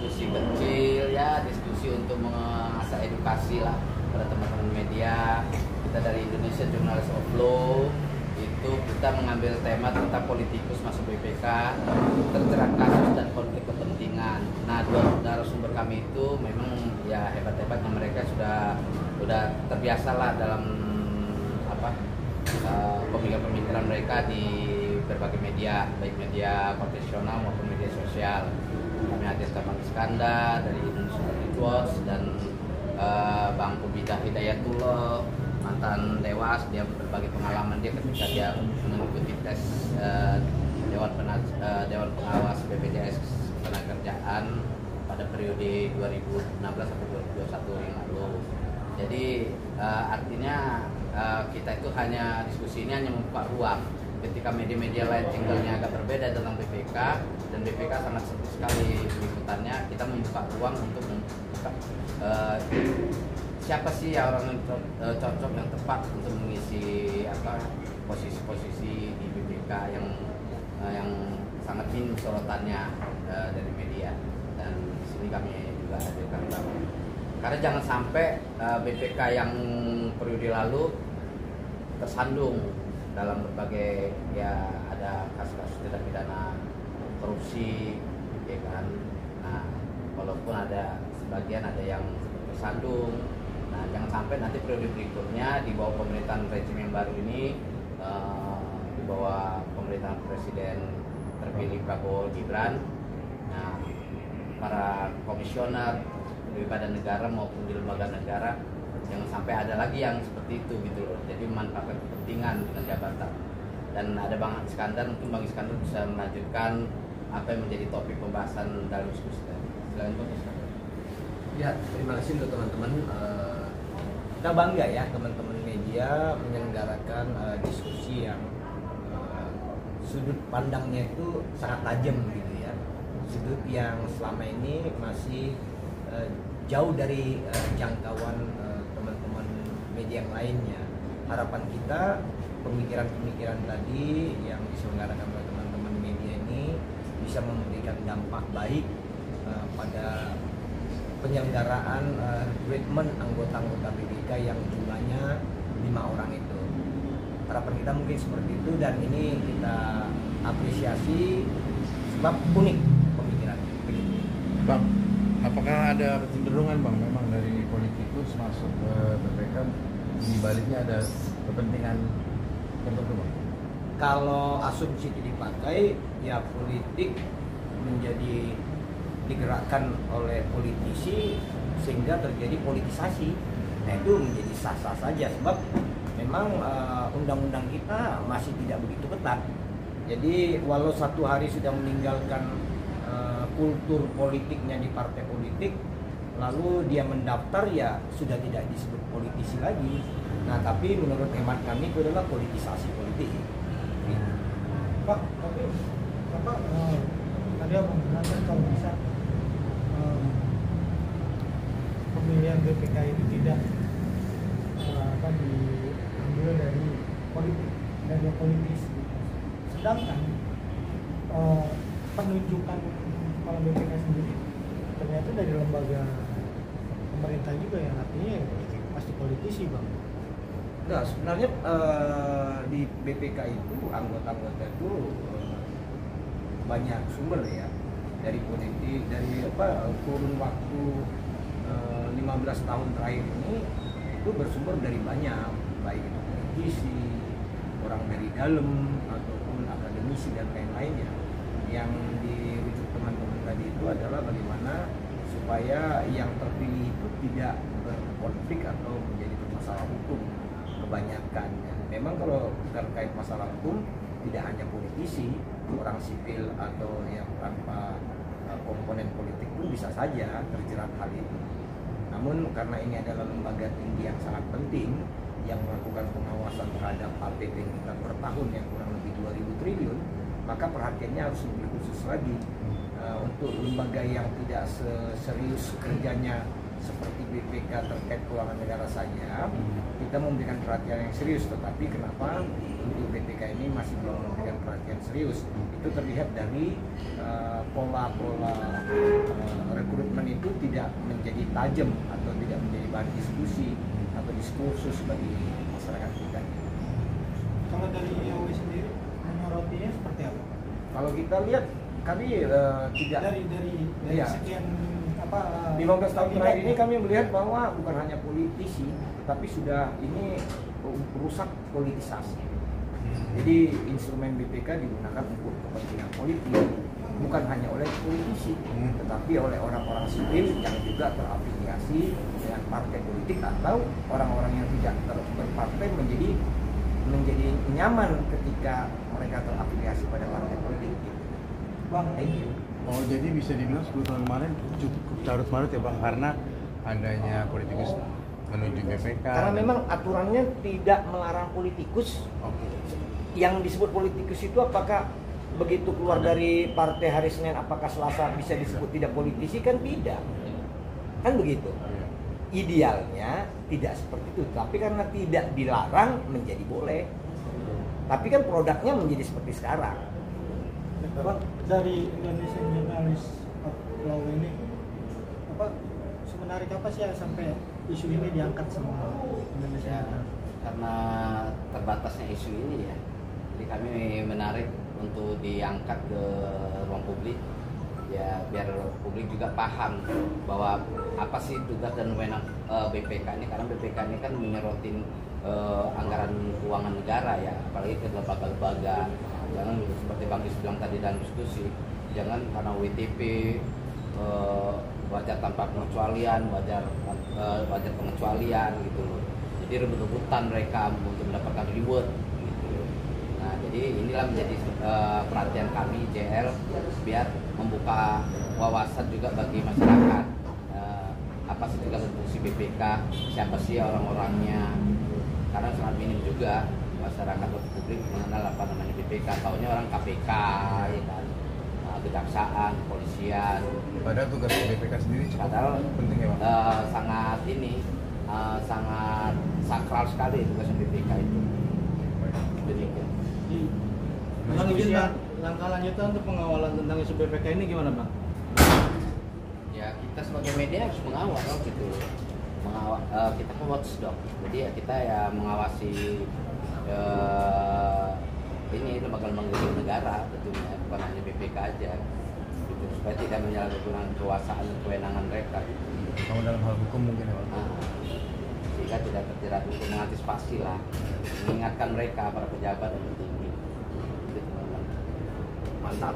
diskusi kecil ya, diskusi untuk mengasah edukasi lah pada teman-teman media. Kita dari Indonesia Journalist of Law itu kita mengambil tema tentang politikus masuk BPK, terjerat kasus dan konflik kepentingan. Nah, dua narasumber kami itu memang ya hebat-hebatnya, mereka sudah terbiasa lah dalam pemikiran mereka di berbagai media, baik media konvensional maupun media sosial. Kami hadirkan Bang Iskandar dari Indonesia Politik Watch dan Bang Kubidah Hidayatullah, mantan Dewas. Dia berbagi pengalaman dia ketika dia mengikuti tes Dewan Pengawas BPJS Ketenagakerjaan pada periode 2016 sampai 2021 yang lalu. Jadi artinya kita itu hanya diskusi ini hanya membuka ruang. Ketika media-media lain tinggalnya agak berbeda tentang BPK dan BPK sangat sepi sekali liputannya, kita membuka ruang untuk membuka siapa sih ya orang yang cocok yang tepat untuk mengisi posisi-posisi di BPK yang sangat minim sorotannya dari media. Dan di sini kami juga hadirkan karena jangan sampai BPK yang periode lalu tersandung dalam berbagai ya ada kasus-kasus tindak pidana korupsi, ya kan. Nah, walaupun ada sebagian ada yang tersandung, nah jangan sampai nanti periode berikutnya di bawah pemerintahan rezim yang baru ini, di bawah pemerintahan Presiden terpilih Prabowo Gibran, nah para komisioner di badan negara maupun di lembaga negara jangan sampai ada lagi yang seperti itu gitu loh. Jadi memanfaatkan kepentingan dengan jabatan. Dan ada Bang Iskandar, mungkin Bang Iskandar bisa melanjutkan apa yang menjadi topik pembahasan dalam diskusi tadi. Silakan Bang Iskandar. Ya, terima kasih untuk teman-teman. Kita bangga ya teman-teman media menyelenggarakan diskusi yang sudut pandangnya itu sangat tajam gitu ya. Sudut yang selama ini masih jauh dari jangkauan teman-teman media yang lainnya. Harapan kita pemikiran-pemikiran tadi yang diselenggarakan oleh teman-teman media ini bisa memberikan dampak baik pada penyelenggaraan rekrutmen anggota-anggota BPK yang jumlahnya 5 orang itu. Harapan kita mungkin seperti itu, dan ini kita apresiasi sebab unik pemikirannya. Bang, apakah ada kecenderungan Bang memang dari politikus masuk ke BPK di baliknya ada kepentingan tertentu Bang? Kalau asumsi itu dipakai, ya politik menjadi digerakkan oleh politisi sehingga terjadi politisasi. Nah, itu menjadi sah-sah saja sebab memang undang-undang kita masih tidak begitu ketat. Jadi walau satu hari sudah meninggalkan kultur politiknya di partai politik, lalu dia mendaftar ya sudah tidak disebut politisi lagi. Nah, tapi menurut hemat kami itu adalah politisasi politik. Pak, tapi Bapak tadi mengatakan kalau bisa pemilihan BPK itu tidak diambil dari politik, dari politis. Sedangkan penunjukan kepala BPK sendiri ternyata dari lembaga pemerintah juga, yang artinya ya pasti politisi Bang. Nah, sebenarnya di BPK itu anggota-anggota itu banyak sumber ya, dari politik, dari kurun waktu 15 tahun terakhir ini itu bersumber dari banyak, baik itu politisi, orang dari dalam ataupun akademisi dan lain-lainnya. Yang dirujuk teman-teman tadi itu adalah bagaimana supaya yang terpilih itu tidak berkonflik atau menjadi masalah hukum kebanyakan. Memang kalau terkait masalah hukum tidak hanya politisi, orang sipil atau yang tanpa komponen politik pun bisa saja terjerat hal itu. Namun karena ini adalah lembaga tinggi yang sangat penting yang melakukan pengawasan terhadap APBN kita per tahun yang kurang lebih 2.000 triliun, maka perhatiannya harus lebih khusus lagi untuk lembaga yang tidak serius kerjanya seperti BPK terkait keuangan negara saja. Kita memberikan perhatian yang serius, tetapi kenapa untuk BPK ini masih belum memberikan perhatian serius? Itu terlihat dari pola-pola rekrutmen tajam atau tidak menjadi bahan diskusi atau diskursus bagi masyarakat kita. Kalau dari IAW sendiri menyorotnya seperti apa? Kalau kita lihat kami tidak Dari Iya. sekian apa 15 tahun terakhir ini kandidat, kami melihat bahwa bukan hanya politisi, tapi sudah ini rusak politisasi. Jadi instrumen BPK digunakan untuk kepentingan politik, bukan hanya oleh politisi, tetapi oleh orang-orang sipil yang juga terafiliasi dengan partai politik atau orang-orang yang tidak berpartai menjadi nyaman ketika mereka terafiliasi pada partai politik. Bang, Thank you. Oh, jadi bisa dibilang 10 tahun kemarin cukup carut marut ya Bang, karena adanya politikus menuju BPK. Karena memang aturannya tidak melarang politikus. Oke. Yang disebut politikus itu apakah begitu keluar dari partai hari Senin apakah Selasa bisa disebut tidak politisi? Kan tidak. Kan begitu. Iya. Idealnya tidak seperti itu, tapi karena tidak dilarang menjadi boleh. Tapi kan produknya menjadi seperti sekarang. Bang, dari Indonesia Jurnalis Law ini apa sebenarnya apa sih yang sampai isu ini diangkat sama Indonesia? Ya, karena terbatasnya isu ini ya, jadi kami menarik untuk diangkat ke ruang publik ya, biar publik juga paham bahwa apa sih tugas dan wewenang BPK ini, karena BPK ini kan menyerotin anggaran keuangan negara ya, apalagi ke lembaga-lembaga. Jangan seperti Bang Is bilang tadi dalam diskusi, jangan karena WTP wajar tanpa pengecualian, wajar pengecualian gitu loh. Jadi rebut-rebutan mereka untuk mendapatkan reward gitu. Nah, jadi inilah menjadi perhatian kami JL biar membuka wawasan juga bagi masyarakat. Apa sih tugas fungsi BPK, siapa sih orang-orangnya, karena sangat minim juga masyarakat atau publik mengenal apa namanya BPK, taunya orang KPK ya kan, kejaksaan, kepolisian. Padahal tugas BPK sendiri cukup Padahal penting ya Bang. sangat sakral sekali tugas BPK itu. Demikian. Bang izin Bang, langkah lanjutan untuk pengawalan tentang isu BPK ini gimana Bang? Ya kita sebagai media harus mengawal gitu. Kita kan watchdog, jadi ya kita ya mengawasi ini lembaga-lembaga negara tentunya, bukan hanya BPK aja gitu, supaya tidak menyalahgunakan kekuasaan dan kewenangan mereka gitu. Kamu dalam hal hukum mungkin ya Bang. Sehingga tidak terjerat untuk mengantisipasi lah, mengingatkan mereka para pejabat dan petinggi gitu, teman-teman. Mantap.